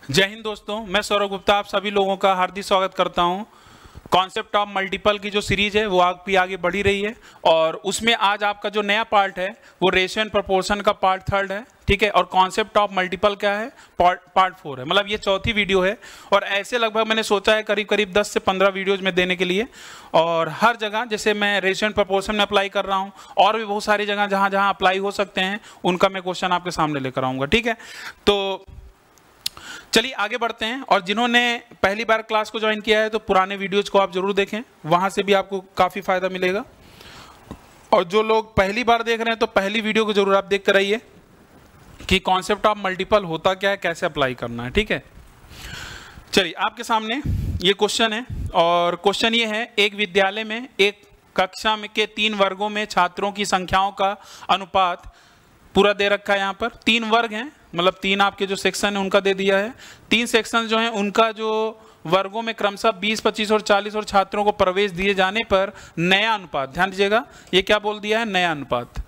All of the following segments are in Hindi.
जय हिंद दोस्तों, मैं सौरभ गुप्ता आप सभी लोगों का हार्दिक स्वागत करता हूं। कॉन्सेप्ट ऑफ मल्टीपल की जो सीरीज है वो आगे बढ़ी रही है और उसमें आज आपका जो नया पार्ट है वो रेशियो एंड प्रोपोर्शन का पार्ट 3 है, ठीक है। और कॉन्सेप्ट ऑफ मल्टीपल क्या है, पार्ट 4 है। मतलब ये चौथी वीडियो है और ऐसे लगभग मैंने सोचा है करीब 10 से 15 वीडियोज में देने के लिए। और हर जगह जैसे मैं रेशियो एंड प्रोपोर्शन में अप्लाई कर रहा हूँ और भी बहुत सारी जगह जहाँ जहाँ अप्लाई हो सकते हैं उनका मैं क्वेश्चन आपके सामने लेकर आऊँगा, ठीक है। तो चलिए आगे बढ़ते हैं। और जिन्होंने पहली बार क्लास को ज्वाइन किया है तो पुराने वीडियोज को आप जरूर देखें, वहां से भी आपको काफी फायदा मिलेगा। और जो लोग पहली बार देख रहे हैं तो पहली वीडियो को जरूर आप देख कर आइए कि कॉन्सेप्ट ऑफ मल्टीपल होता क्या है, कैसे अप्लाई करना है, ठीक है। चलिए आपके सामने ये क्वेश्चन है और क्वेश्चन ये है, एक विद्यालय में एक कक्षा में के 3 वर्गों में छात्रों की संख्याओं का अनुपात पूरा दे रखा है। यहाँ पर 3 वर्ग हैं, मतलब 3 आपके जो सेक्शन है उनका दे दिया है। 3 सेक्शन जो हैं उनका जो वर्गों में क्रमशः 20, 25 और 40 और छात्रों को प्रवेश दिए जाने पर नया अनुपात, ध्यान दीजिएगा ये क्या बोल दिया है, नया अनुपात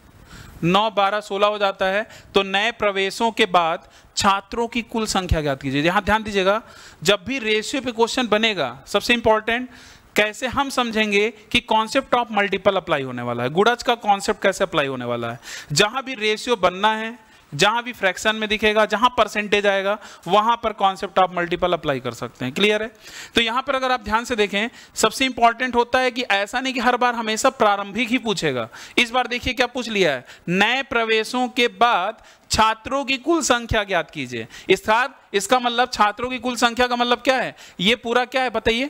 9, 12, 16 हो जाता है। तो नए प्रवेशों के बाद छात्रों की कुल संख्या ज्ञात कीजिए। यहाँ ध्यान दीजिएगा, जब भी रेशियो पे क्वेश्चन बनेगा सबसे इंपॉर्टेंट कैसे हम समझेंगे कि कॉन्सेप्ट ऑफ मल्टीपल अप्लाई होने वाला है, गुणज का कॉन्सेप्ट कैसे अप्लाई होने वाला है। जहां भी रेशियो बनना है, जहां भी फ्रैक्शन में दिखेगा, जहां परसेंटेज आएगा वहां पर कॉन्सेप्ट ऑफ मल्टीपल अप्लाई कर सकते हैं। क्लियर है। तो यहां पर अगर आप ध्यान से देखें, सबसे इंपॉर्टेंट होता है कि ऐसा नहीं कि हर बार हमेशा प्रारंभिक ही पूछेगा। इस बार देखिए क्या पूछ लिया है, नए प्रवेशों के बाद छात्रों की कुल संख्या ज्ञात कीजिए। इसका मतलब छात्रों की कुल संख्या का मतलब क्या है, ये पूरा क्या है बताइए,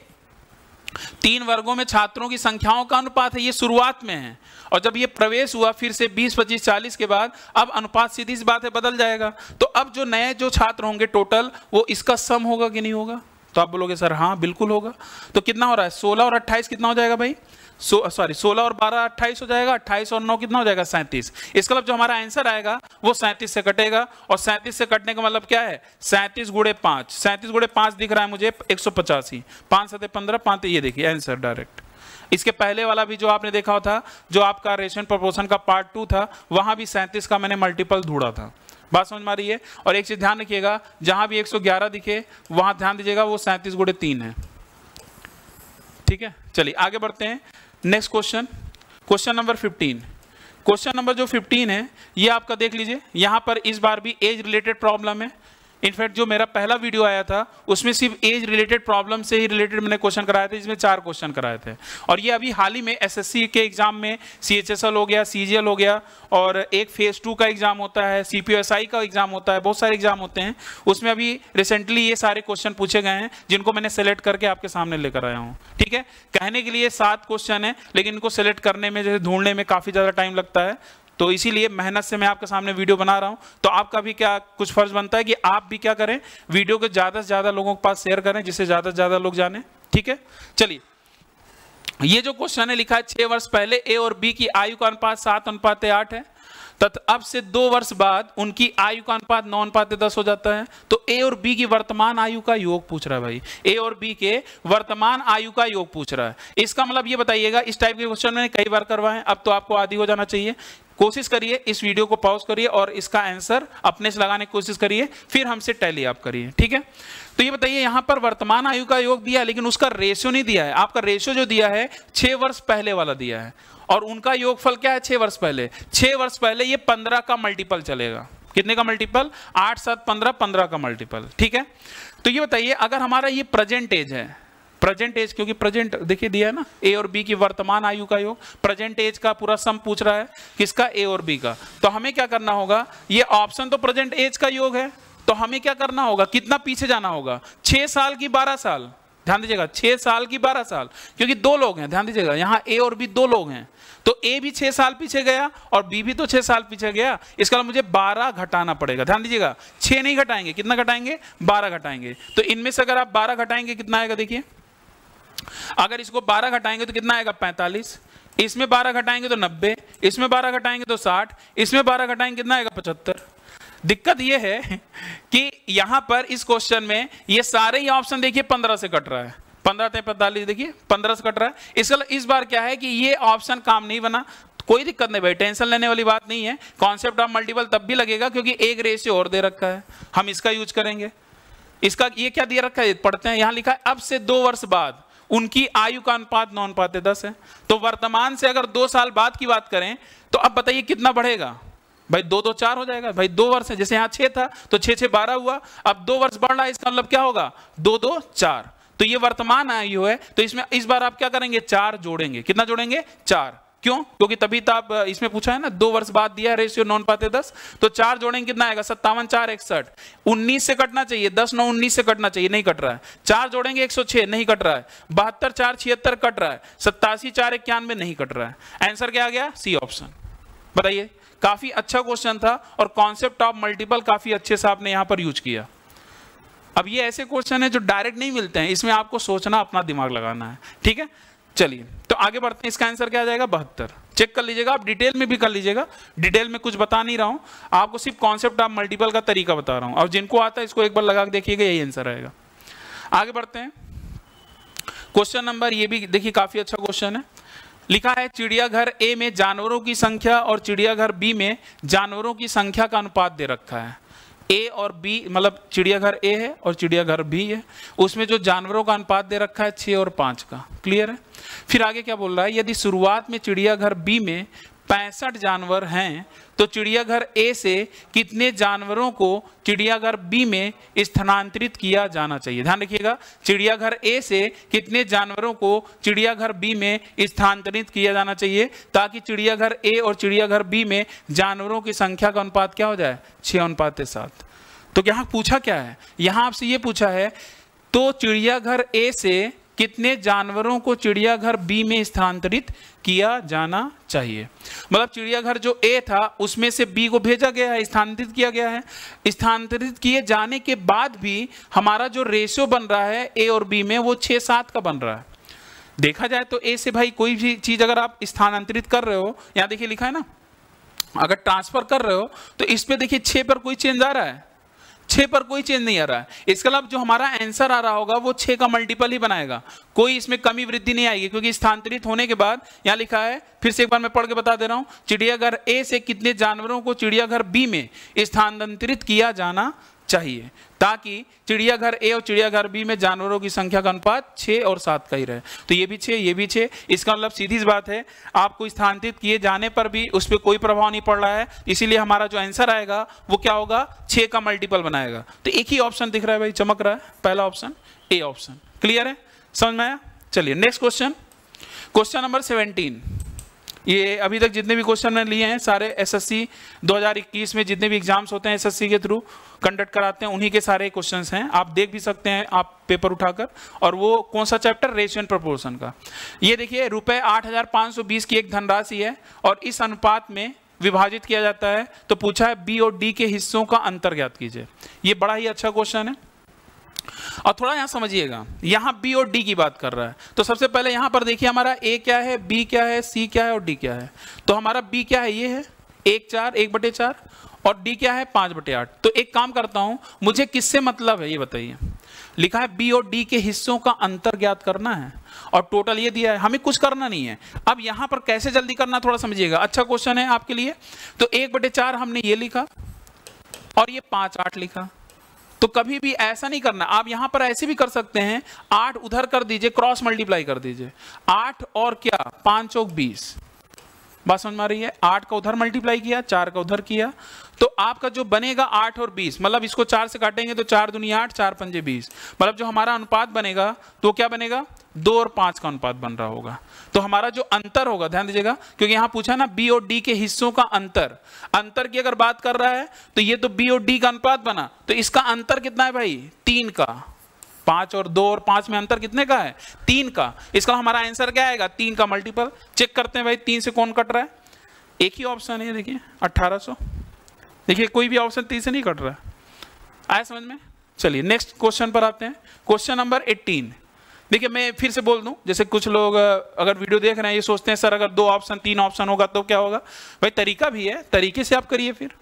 3 वर्गों में छात्रों की संख्याओं का अनुपात है, ये शुरुआत में है। और जब ये प्रवेश हुआ फिर से 20, 25, 40 के बाद अब अनुपात सीधी सी बात है बदल जाएगा। तो अब जो नए जो छात्र होंगे टोटल वो इसका सम होगा कि नहीं होगा, तो आप बोलोगे सर हाँ बिल्कुल होगा। तो कितना हो रहा है, 16 और 28 कितना हो जाएगा भाई, 16 और 12 28 हो जाएगा, 28 और 9 कितना हो जाएगा 37। इसका मतलब जो हमारा आंसर आएगा वो 37 से कटेगा। और 37 से कटने का मतलब क्या है, 37 गुणे 5, 37 गुणे 5 दिख रहा है मुझे 185, 5 7 15 5, ये देखिए आंसर डायरेक्ट। इसके पहले वाला भी जो आपने देखा था, जो आपका रेशियो एंड प्रोपोर्शन का पार्ट 2 था, वहां भी 37 का मैंने मल्टीपल ढूंढा था। बात समझ में आ रही है। और एक चीज ध्यान रखिएगा, जहां भी 111 दिखे वहां ध्यान दीजिएगा वो 37 गुणे 3 है, ठीक है। चलिए आगे बढ़ते हैं। Next question number 15। Question number जो 15 है ये आपका देख लीजिए, यहां पर इस बार भी एज रिलेटेड प्रॉब्लम है। इनफैक्ट जो मेरा पहला वीडियो आया था उसमें सिर्फ एज रिलेटेड प्रॉब्लम से ही रिलेटेड मैंने क्वेश्चन कराए थे, जिसमें 4 क्वेश्चन कराए थे। और ये अभी हाल ही में एसएससी के एग्जाम में सीएचएसएल हो गया, सीजीएल हो गया, और एक फेज 2 का एग्जाम होता है, सीपीएसआई का एग्जाम होता है, बहुत सारे एग्जाम होते हैं। उसमें अभी रिसेंटली ये सारे क्वेश्चन पूछे गए हैं जिनको मैंने सेलेक्ट करके आपके सामने लेकर आया हूँ, ठीक है। कहने के लिए 7 क्वेश्चन है लेकिन इनको सेलेक्ट करने में, जैसे ढूंढने में काफी ज्यादा टाइम लगता है, तो इसीलिए मेहनत से मैं आपके सामने वीडियो बना रहा हूं। तो आपका भी क्या कुछ फर्ज बनता है कि आप भी क्या करें, वीडियो को ज्यादा से ज्यादा लोगों के पास शेयर करें जिससे ज्यादा से ज्यादा लोग जाने, ठीक है। चलिए ये जो क्वेश्चन है लिखा है 6 वर्ष पहले ए और बी की आयु का अनुपात 7:8 है, तथा अब से 2 वर्ष बाद उनकी आयु का अनुपात 9:10 हो जाता है। तो ए और बी की वर्तमान आयु का योग पूछ रहा है भाई, ए और बी के वर्तमान आयु का योग पूछ रहा है। इसका मतलब ये बताइएगा, इस टाइप के क्वेश्चन मैंने कई बार करवाए, अब तो आपको आदी हो जाना चाहिए। कोशिश करिए इस वीडियो को पॉज करिए और इसका आंसर अपने से लगाने की कोशिश करिए, फिर हमसे टैली आप करिए, ठीक है। तो ये बताइए, यहां पर वर्तमान आयु का योग दिया है लेकिन उसका रेशियो नहीं दिया है। आपका रेशियो जो दिया है 6 वर्ष पहले वाला दिया है, और उनका योगफल क्या है 6 वर्ष पहले। 6 वर्ष पहले ये 15 का मल्टीपल चलेगा। कितने का मल्टीपल, 8, 7, 15, 15 का मल्टीपल, ठीक है। तो ये बताइए, अगर हमारा ये प्रेजेंट एज है, प्रेजेंट एज, क्योंकि प्रेजेंट देखिए दिया है ना, ए और बी की वर्तमान आयु का योग, प्रेजेंट एज का पूरा सम पूछ रहा है, किसका, ए और बी का। तो हमें क्या करना होगा, ये ऑप्शन तो प्रेजेंट एज का योग है, तो हमें क्या करना होगा, कितना पीछे जाना होगा, 6 साल की 12 साल, ध्यान दीजिएगा 6 साल की 12 साल, क्योंकि 2 लोग हैं, ध्यान दीजिएगा यहाँ ए और बी 2 लोग हैं, तो ए भी 6 साल पीछे गया और बी भी तो 6 साल पीछे गया। इसका मुझे 12 घटाना पड़ेगा, ध्यान दीजिएगा 6 नहीं घटाएंगे, कितना घटाएंगे, 12 घटाएंगे। तो इनमें से अगर आप 12 घटाएंगे कितना आएगा, देखिए अगर इसको 12 घटाएंगे तो कितना आएगा 45, इसमें 12 घटाएंगे तो 90, इसमें 12 घटाएंगे तो 60, इसमें 12 घटाएंगे कितना आएगा 75। दिक्कत यह है कि यहां पर इस क्वेश्चन में ये सारे ही ऑप्शन देखिए 15 से कट रहा है, 15 से 45, देखिए 15 से कट रहा है। इस बार क्या है कि ये ऑप्शन काम नहीं बना, कोई दिक्कत नहीं भाई, टेंशन लेने वाली बात नहीं है। कॉन्सेप्ट ऑफ मल्टीपल तब भी लगेगा क्योंकि एक रेशियो और दे रखा है, हम इसका यूज करेंगे। इसका ये क्या दिया रखा है, पढ़ते हैं, यहां लिखा है अब से 2 वर्ष बाद उनकी आयु का अनुपात 9:10 है। तो वर्तमान से अगर 2 साल बाद की बात करें तो अब बताइए कितना बढ़ेगा भाई, 2 2 4 हो जाएगा भाई, 2 वर्ष है, जैसे यहाँ 6 था तो 6 6 12 हुआ, अब 2 वर्ष बढ़ रहा है, इसका मतलब क्या होगा 2 2 4। तो ये वर्तमान आयु है, तो इसमें इस बार आप क्या करेंगे 4 जोड़ेंगे, कितना जोड़ेंगे 4, क्यों, क्योंकि तभी तो आप इसमें पूछा है ना 2 वर्ष बाद दिया है रेशियो 9:10, तो 4 जोड़ेंगे कितना आएगा 57 4 61, 19 से कटना चाहिए, 10 9 19 से कटना चाहिए, नहीं कट रहा है, 4 जोड़ेंगे 106 नहीं कट रहा है, 72 4 76 कट रहा है, 87 4 91 नहीं कट रहा है। आंसर क्या आ गया सी ऑप्शन। बताइए, काफी अच्छा क्वेश्चन था और कॉन्सेप्ट ऑफ मल्टीपल काफी अच्छे से आपने यहां पर यूज किया। अब ये ऐसे क्वेश्चन है जो डायरेक्ट नहीं मिलते हैं, इसमें आपको सोचना, अपना दिमाग लगाना है, ठीक है। चलिए तो आगे बढ़ते हैं, इसका आंसर क्या आ जाएगा 72। चेक कर लीजिएगा, आप डिटेल में भी कर लीजिएगा, डिटेल में कुछ बता नहीं रहा हूं, आपको सिर्फ कॉन्सेप्ट ऑफ मल्टीपल का तरीका बता रहा हूं, और जिनको आता है इसको एक बार लगा के देखिएगा, यही आंसर आएगा। आगे बढ़ते हैं, क्वेश्चन नंबर, ये भी देखिए काफी अच्छा क्वेश्चन है। लिखा है चिड़ियाघर ए में जानवरों की संख्या और चिड़ियाघर बी में जानवरों की संख्या का अनुपात दे रखा है। ए और बी, मतलब चिड़ियाघर ए है और चिड़ियाघर बी है, उसमें जो जानवरों का अनुपात दे रखा है 6 और 5 का। क्लियर है। फिर आगे क्या बोल रहा है, यदि शुरुआत में चिड़ियाघर बी में 65 जानवर हैं तो चिड़ियाघर ए से कितने जानवरों को चिड़ियाघर बी में स्थानांतरित किया जाना चाहिए। ध्यान रखिएगा, चिड़ियाघर ए से कितने जानवरों को चिड़ियाघर बी में स्थानांतरित किया जाना चाहिए, ताकि चिड़ियाघर ए और चिड़ियाघर बी में जानवरों की संख्या का अनुपात क्या हो जाए 6:7। तो यहाँ पूछा क्या है, यहाँ आपसे ये पूछा है तो चिड़ियाघर ए से कितने जानवरों को चिड़ियाघर बी में स्थानांतरित किया जाना चाहिए। मतलब चिड़ियाघर जो ए था उसमें से बी को भेजा गया है, स्थानांतरित किया गया है, स्थानांतरित किए जाने के बाद भी हमारा जो रेशियो बन रहा है ए और बी में वो 6:7 का बन रहा है। देखा जाए तो ए से भाई कोई भी चीज अगर आप स्थानांतरित कर रहे हो, यहाँ देखिए लिखा है ना, अगर ट्रांसफर कर रहे हो तो इस पे देखिए 6 पर कोई चेंज आ रहा है, 6 पर कोई चेंज नहीं आ रहा है। इसके अलावा जो हमारा आंसर आ रहा होगा वो 6 का मल्टीपल ही बनाएगा, कोई इसमें कमी वृद्धि नहीं आएगी, क्योंकि स्थानांतरित होने के बाद यहाँ लिखा है, फिर से एक बार मैं पढ़ के बता दे रहा हूं, चिड़ियाघर ए से कितने जानवरों को चिड़ियाघर बी में स्थानांतरित किया जाना चाहिए, ताकि चिड़ियाघर ए और चिड़ियाघर बी में जानवरों की संख्या का अनुपात 6 और 7 का ही रहे। तो ये भी 6 ये भी 6, इसका मतलब सीधी सी बात है आपको स्थानांतरित किए जाने पर भी उस पर कोई प्रभाव नहीं पड़ रहा है, इसीलिए हमारा जो आंसर आएगा वो क्या होगा 6 का मल्टीपल बनाएगा। तो एक ही ऑप्शन दिख रहा है भाई, चमक रहा है, पहला ऑप्शन ए ऑप्शन। क्लियर है, समझ में आया। चलिए नेक्स्ट क्वेश्चन, क्वेश्चन नंबर 17। ये अभी तक जितने भी क्वेश्चन मैंने लिए हैं सारे एसएससी 2021 में जितने भी एग्जाम्स होते हैं एसएससी के थ्रू कंडक्ट कराते हैं उन्हीं के सारे क्वेश्चंस हैं, आप देख भी सकते हैं आप पेपर उठाकर। और वो कौन सा चैप्टर, रेशियो एंड प्रोपोर्शन का। ये देखिए रुपए 8,520 की एक धनराशि है और इस अनुपात में विभाजित किया जाता है, तो पूछा है बी और डी के हिस्सों का अंतर ज्ञात कीजिए। ये बड़ा ही अच्छा क्वेश्चन है और थोड़ा यहां समझिएगा, यहां बी और डी की बात कर रहा है। तो सबसे पहले यहां पर देखिए हमारा ए क्या है, बी क्या है, सी क्या है और डी क्या है। तो हमारा बी क्या है, ये है 1/4 और डी क्या है 5/8। तो एक काम करता हूं, मुझे किससे मतलब है ये बताइए। लिखा है बी और डी के हिस्सों का अंतर ज्ञात करना है और टोटल ये दिया है, हमें कुछ करना नहीं है। अब यहां पर कैसे जल्दी करना थोड़ा समझिएगा, अच्छा क्वेश्चन है आपके लिए। तो 1/4 हमने ये लिखा और ये 5/8 लिखा। तो कभी भी ऐसा नहीं करना, आप यहां पर ऐसे भी कर सकते हैं, 8 उधर कर दीजिए, क्रॉस मल्टीप्लाई कर दीजिए, 8 और क्या 5 चौक 20। बात समझ में आ रही है, 8 का उधर मल्टीप्लाई किया, 4 का उधर किया, तो आपका जो बनेगा 8 और 20, मतलब इसको 4 से काटेंगे तो 4 दूनी 8, 4 पंजे 20, मतलब जो हमारा अनुपात बनेगा तो क्या बनेगा 2 और 5 का अनुपात बन रहा होगा। तो हमारा जो अंतर होगा, ध्यान दीजिएगा क्योंकि यहां पूछा ना बी और डी के हिस्सों का अंतर की अगर बात कर रहा है तो ये तो बी और डी का अनुपात बना, तो इसका अंतर कितना है भाई 3 का। 5 और 2 और 5 में अंतर कितने का है 3 का। इसका हमारा आंसर क्या आएगा 3 का मल्टीपल। चेक करते हैं भाई 3 से कौन कट रहा है, एक ही ऑप्शन है, देखिए 1800। देखिए कोई भी ऑप्शन 3 से नहीं कट रहा है, आया समझ में। चलिए नेक्स्ट क्वेश्चन पर आते हैं, क्वेश्चन नंबर 18। देखिए मैं फिर से बोल दूं, जैसे कुछ लोग अगर वीडियो देख रहे हैं ये सोचते हैं सर अगर 2 ऑप्शन 3 ऑप्शन होगा तो क्या होगा। भाई तरीका भी है, तरीके से आप करिए। फिर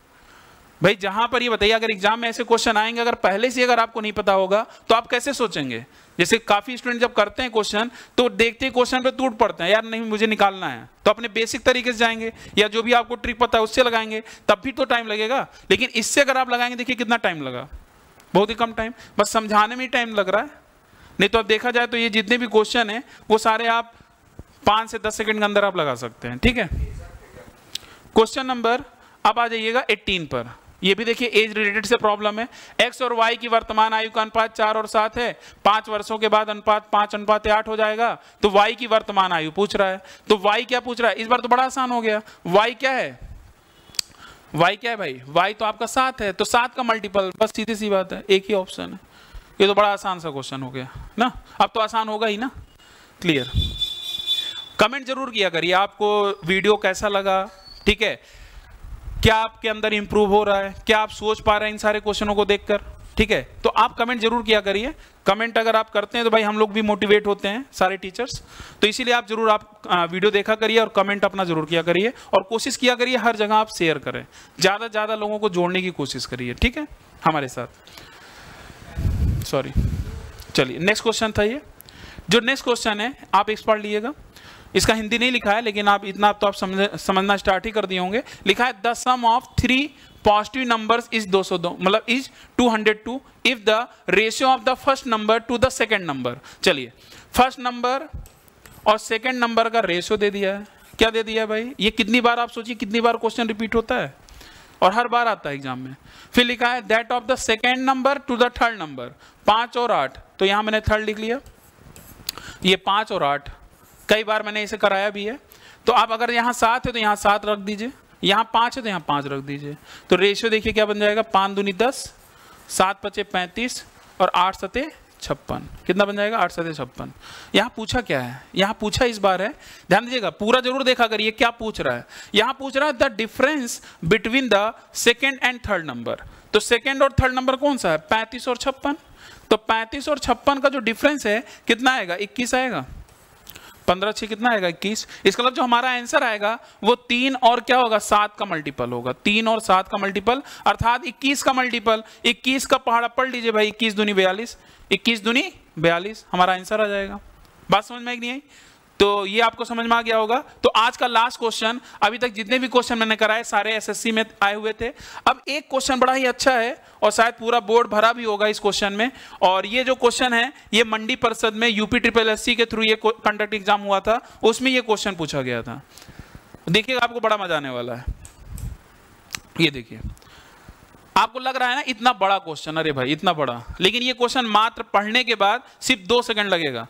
भाई जहां पर ये बताइए अगर एग्जाम में ऐसे क्वेश्चन आएंगे, अगर पहले से अगर आपको नहीं पता होगा तो आप कैसे सोचेंगे। जैसे काफी स्टूडेंट जब करते हैं क्वेश्चन तो देखते ही क्वेश्चन पे टूट पड़ते हैं, यार नहीं मुझे निकालना है, तो अपने बेसिक तरीके से जाएंगे या जो भी आपको ट्रिक पता है उससे लगाएंगे, तब भी तो टाइम लगेगा। लेकिन इससे अगर आप लगाएंगे देखिए कितना टाइम लगा, बहुत ही कम टाइम, बस समझाने में ही टाइम लग रहा है। नहीं तो अब देखा जाए तो ये जितने भी क्वेश्चन है वो सारे आप 5 से 10 सेकंड के अंदर आप लगा सकते हैं। ठीक है, क्वेश्चन नंबर अब आ जाइएगा 18 पर। ये भी देखिए एज रिलेटेड से प्रॉब्लम है। x और y की वर्तमान आयु का अनुपात 4 और 7 है। 5 वर्षों के बाद अनुपात 5:8 हो जाएगा। तो y की वर्तमान आयु पूछ रहा है। तो y क्या पूछ रहा है? इस बार तो बड़ा आसान हो गया। y क्या है? y क्या है भाई? y तो आपका 7 है, तो 7 का मल्टीपल, बस सीधी सी बात है, एक ही ऑप्शन है। ये तो बड़ा आसान सा क्वेश्चन हो गया ना। अब तो आसान होगा ही ना। क्लियर? कमेंट जरूर किया करिए आपको वीडियो कैसा लगा। ठीक है, क्या आपके अंदर इंप्रूव हो रहा है, क्या आप सोच पा रहे हैं इन सारे क्वेश्चनों को देखकर। ठीक है, तो आप कमेंट जरूर किया करिए। कमेंट अगर आप करते हैं तो भाई हम लोग भी मोटिवेट होते हैं, सारे टीचर्स। तो इसीलिए आप जरूर वीडियो देखा करिए और कमेंट अपना जरूर किया करिए, और कोशिश किया करिए हर जगह आप शेयर करें, ज्यादा से ज्यादा लोगों को जोड़ने की कोशिश करिए। ठीक है, हमारे साथ। सॉरी, चलिए नेक्स्ट क्वेश्चन था ये। जो नेक्स्ट क्वेश्चन है आप एक पढ़ लीजिएगा। इसका हिंदी नहीं लिखा है, लेकिन आप इतना तो आप समझना स्टार्ट ही कर दिए होंगे। लिखा है the sum of 3 positive numbers is 202, मतलब is 202 if the ratio of the first number to the second number. चलिए, फर्स्ट नंबर और सेकंड नंबर का रेशियो दे दिया है। क्या दे दिया है भाई? ये कितनी बार, आप सोचिए कितनी बार क्वेश्चन रिपीट होता है, और हर बार आता है एग्जाम में। फिर लिखा है that of the second number to the third number, 5 और 8। तो यहां मैंने थर्ड लिख लिया। ये 5 और 8 कई बार मैंने इसे कराया भी है। तो आप अगर यहाँ 7 है तो यहाँ 7 रख दीजिए, यहाँ 5 है तो यहाँ 5 रख दीजिए। तो रेशियो देखिए क्या बन जाएगा, 5 दूनी 10, 7 पचे 35 और 8 सते 56। कितना बन जाएगा? 8 सते 56। यहाँ पूछा क्या है? यहाँ पूछा इस बार है, ध्यान दीजिएगा, पूरा जरूर देखा करिए क्या पूछ रहा है। यहाँ पूछ रहा है the difference between the second and third number. तो सेकेंड और थर्ड नंबर कौन सा है? 35 और 56। तो 35 और 56 का जो डिफरेंस है कितना आएगा? 21 आएगा। 15 6 कितना आएगा? 21। इसका मतलब जो हमारा आंसर आएगा वो 3 और क्या होगा? 7 का मल्टीपल होगा। 3 और 7 का मल्टीपल अर्थात 21 का मल्टीपल। 21 का पहाड़ा पढ़ लीजिए भाई, 21 दूनी 42, 21 दूनी 42 हमारा आंसर आ जाएगा। बात समझ में आई नहीं आई? तो ये आपको समझ में आ गया होगा। तो आज का लास्ट क्वेश्चन, अभी तक जितने भी क्वेश्चन मैंने कराए सारे एसएससी में आए हुए थे। अब एक क्वेश्चन बड़ा ही अच्छा है और शायद पूरा बोर्ड भरा भी होगा इस क्वेश्चन में। और ये जो क्वेश्चन है ये मंडी परिषद में UP-SSC के थ्रू ये कंडक्ट एग्जाम हुआ था, उसमें ये क्वेश्चन पूछा गया था। देखिएगा आपको बड़ा मजा आने वाला है। ये देखिए, आपको लग रहा है ना इतना बड़ा क्वेश्चन, अरे भाई इतना बड़ा, लेकिन ये क्वेश्चन मात्र पढ़ने के बाद सिर्फ 2 सेकंड लगेगा।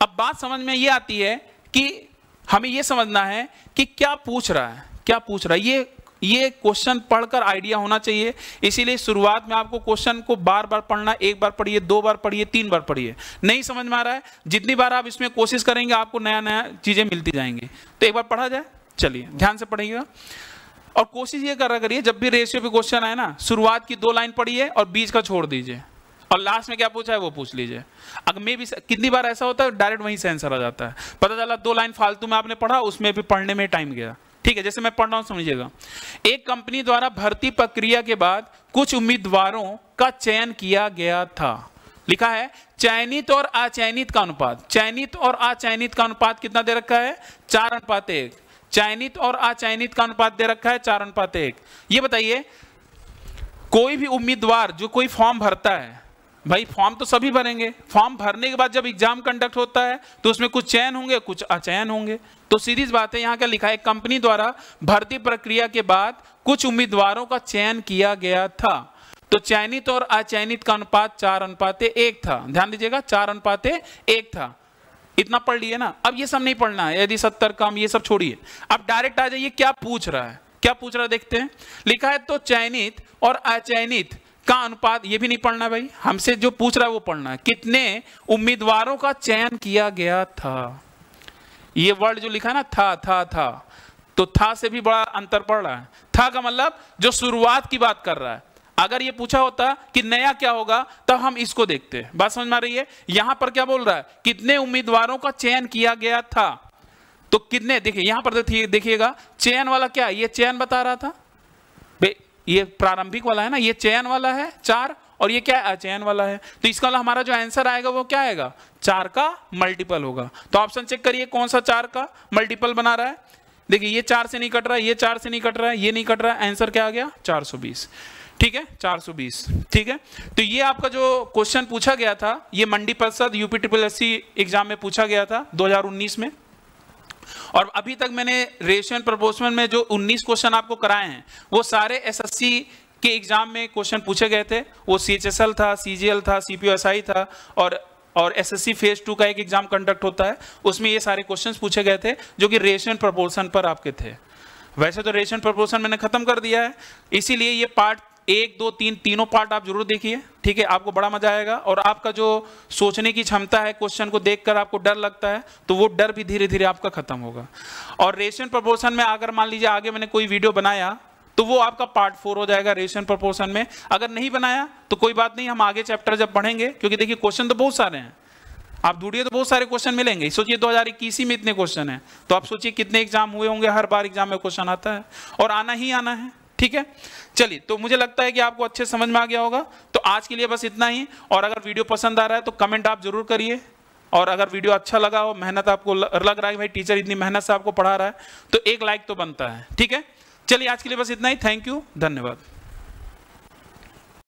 अब बात समझ में ये आती है कि हमें ये समझना है कि क्या पूछ रहा है, क्या पूछ रहा है। ये क्वेश्चन पढ़कर आइडिया होना चाहिए। इसीलिए शुरुआत में आपको क्वेश्चन को बार बार पढ़ना, एक बार पढ़िए, 2 बार पढ़िए, 3 बार पढ़िए। नहीं समझ में आ रहा है, जितनी बार आप इसमें कोशिश करेंगे आपको नया नया चीजें मिलती जाएंगी। तो एक बार पढ़ा जाए, चलिए ध्यान से पढ़िएगा और कोशिश ये करा करिए जब भी रेशियो पे क्वेश्चन आए ना, शुरुआत की 2 लाइन पढ़िए और बीच का छोड़ दीजिए, और लास्ट में क्या पूछा है वो पूछ लीजिए। अगर मैं भी कितनी बार ऐसा होता है डायरेक्ट वहीं से आंसर आ जाता है, पता चला 2 लाइन फालतू में आपने पढ़ा, उसमें भी पढ़ने में टाइम गया। ठीक है, जैसे मैं पढ़ रहा हूं समझिएगा। एक कंपनी द्वारा भर्ती प्रक्रिया के बाद कुछ उम्मीदवारों का चयन किया गया था। लिखा है चयनित और अचयनित का अनुपात। चयनित और अचयनित का अनुपात कितना दे रखा है? 4:1। चयनित और अचयनित का अनुपात दे रखा है 4:1। ये बताइए, कोई भी उम्मीदवार जो कोई फॉर्म भरता है, भाई फॉर्म तो सभी भरेंगे, फॉर्म भरने के बाद जब एग्जाम कंडक्ट होता है तो उसमें कुछ चयन होंगे, कुछ अचयन होंगे। तो सीधी बात है, यहाँ क्या लिखा है? कंपनी द्वारा भर्ती प्रक्रिया के बाद कुछ उम्मीदवारों का चयन किया गया था। तो चयनित और अचयनित का अनुपात 4:1 था। ध्यान दीजिएगा, 4:1 था। इतना पढ़ लिए ना। अब ये सब नहीं पढ़ना है, यदि 70 कम, ये सब छोड़िए। अब डायरेक्ट आ जाइए, क्या पूछ रहा है, क्या पूछ रहा है देखते हैं। लिखा है तो चयनित और अचयनित का अनुपात, ये भी नहीं पढ़ना भाई, हमसे जो पूछ रहा है वो पढ़ना है। कितने उम्मीदवारों का चयन किया गया था। ये वर्ड जो लिखा है ना, था, तो था से भी बड़ा अंतर पड़ रहा है। था का मतलब जो शुरुआत की बात कर रहा है। अगर ये पूछा होता कि नया क्या होगा, तब हम इसको देखते। बात समझ में आ रही है? यहां पर क्या बोल रहा है? कितने उम्मीदवारों का चयन किया गया था। तो कितने, देखिए यहां पर देखिएगा, चयन वाला क्या, ये चयन बता रहा था, ये प्रारंभिक वाला है ना, ये चयन वाला है 4, और ये क्या है? अचयन वाला है। तो इसका वाला हमारा जो आंसर आएगा वो क्या आएगा? 4 का मल्टीपल होगा। तो ऑप्शन चेक करिए कौन सा 4 का मल्टीपल बना रहा है। देखिए ये 4 से नहीं कट रहा है, ये 4 से नहीं कट रहा है, ये नहीं कट रहा है, आंसर क्या आ गया? 420। ठीक है, 420। ठीक है, तो ये आपका जो क्वेश्चन पूछा गया था ये मंडी परिषद यूपी एग्जाम में पूछा गया था 2019 में। और अभी तक मैंने रेशियो एंड प्रोपोर्शन में जो 19 क्वेश्चन आपको कराए हैं वो सारे एसएससी के एग्जाम में क्वेश्चन पूछे गए थे। वो सीएचएसएल था, सीजीएल था, सीपीओएसआई था और एसएससी फेज 2 का एक एग्जाम कंडक्ट होता है, उसमें ये सारे क्वेश्चंस पूछे गए थे जो कि रेशियो एंड प्रोपोर्शन पर आपके थे। वैसे तो रेशियो एंड प्रोपोर्शन मैंने खत्म कर दिया है, इसीलिए ये पार्ट 1, 2, 3 तीनों पार्ट आप जरूर देखिए। ठीक है, आपको बड़ा मजा आएगा और आपका जो सोचने की क्षमता है, क्वेश्चन को देखकर आपको डर लगता है तो वो डर भी धीरे धीरे आपका खत्म होगा। और रेशियो एंड प्रोपोर्शन में अगर मान लीजिए आगे मैंने कोई वीडियो बनाया तो वो आपका पार्ट 4 हो जाएगा रेशियो एंड प्रोपोर्शन में। अगर नहीं बनाया तो कोई बात नहीं, हम आगे चैप्टर जब पढ़ेंगे, क्योंकि देखिए क्वेश्चन तो बहुत सारे हैं, आप ढूंढिए तो बहुत सारे क्वेश्चन मिलेंगे। सोचिए 2021 में इतने क्वेश्चन हैं तो आप सोचिए कितने एग्जाम हुए होंगे, हर बार एग्जाम में क्वेश्चन आता है और आना ही आना है। ठीक है, चलिए, तो मुझे लगता है कि आपको अच्छे समझ में आ गया होगा। तो आज के लिए बस इतना ही, और अगर वीडियो पसंद आ रहा है तो कमेंट आप जरूर करिए, और अगर वीडियो अच्छा लगा हो, मेहनत आपको लग रहा है भाई टीचर इतनी मेहनत से आपको पढ़ा रहा है, तो एक लाइक तो बनता है। ठीक है, चलिए आज के लिए बस इतना ही। थैंक यू, धन्यवाद।